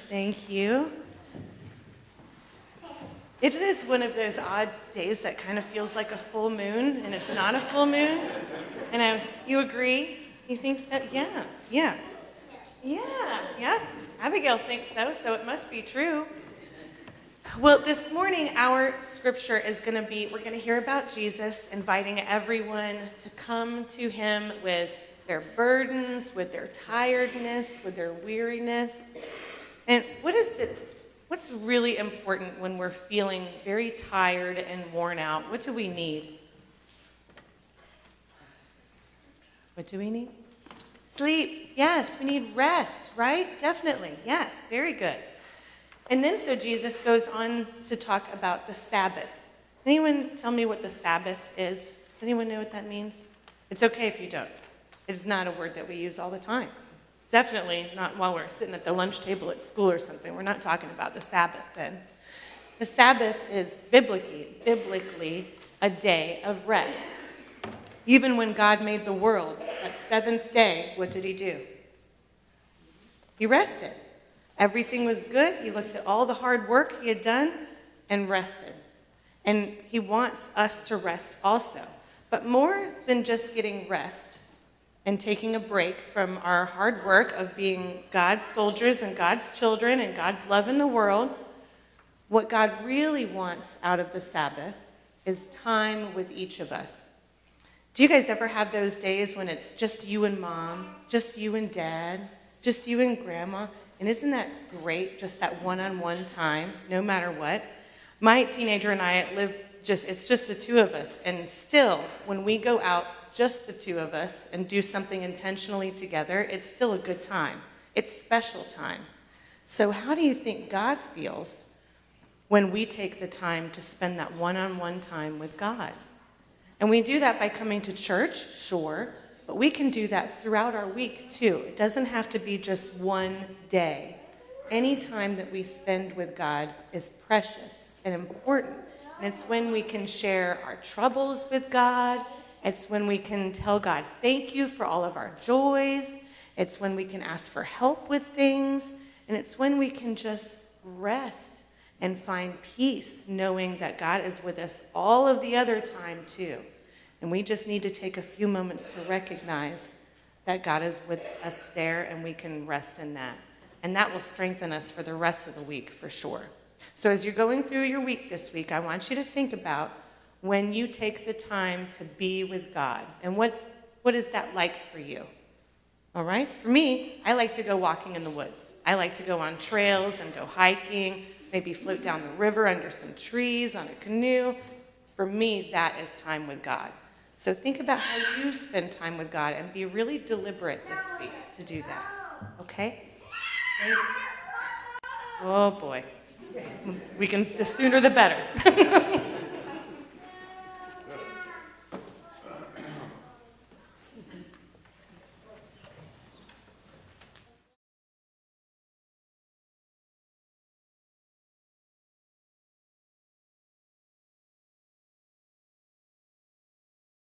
Thank you. It is one of those odd days that kind of feels like a full moon, and it's not a full moon. And you agree? You think so? Yeah. Abigail thinks so, so it must be true. Well, this morning, our scripture is going to be, we're going to hear about Jesus inviting everyone to come to him with their burdens, with their tiredness, with their weariness. And what's really important when we're feeling very tired and worn out? What do we need? What do we need? Sleep. Yes, we need rest, right? Definitely. Yes, very good. And then so Jesus goes on to talk about the Sabbath. Anyone tell me what the Sabbath is? Anyone know what that means? It's okay if you don't. It's not a word that we use all the time. Definitely not while we're sitting at the lunch table at school or something. We're not talking about the Sabbath then. The Sabbath is biblically a day of rest. Even when God made the world, that seventh day, what did he do? He rested. Everything was good. He looked at all the hard work he had done and rested. And he wants us to rest also. But more than just getting rest and taking a break from our hard work of being God's soldiers and God's children and God's love in the world, what God really wants out of the Sabbath is time with each of us. Do you guys ever have those days when it's just you and mom, just you and dad, just you and grandma? And isn't that great, just that one-on-one time, no matter what? My teenager and I it's just the two of us. And still, when we go out, just the two of us, and do something intentionally together, it's still a good time. It's special time. So how do you think God feels when we take the time to spend that one-on-one time with God? And we do that by coming to church, sure, but we can do that throughout our week, too. It doesn't have to be just one day. Any time that we spend with God is precious and important. And it's when we can share our troubles with God. It's when we can tell God, thank you for all of our joys. It's when we can ask for help with things. And it's when we can just rest and find peace, knowing that God is with us all of the other time, too. And we just need to take a few moments to recognize that God is with us there, and we can rest in that. And that will strengthen us for the rest of the week, for sure. So as you're going through your week this week, I want you to think about when you take the time to be with God. And what is that like for you? All right? For me, I like to go walking in the woods. I like to go on trails and go hiking, maybe float down the river under some trees on a canoe. For me, that is time with God. So think about how you spend time with God and be really deliberate this week to do that. Okay? Oh boy. The sooner the better.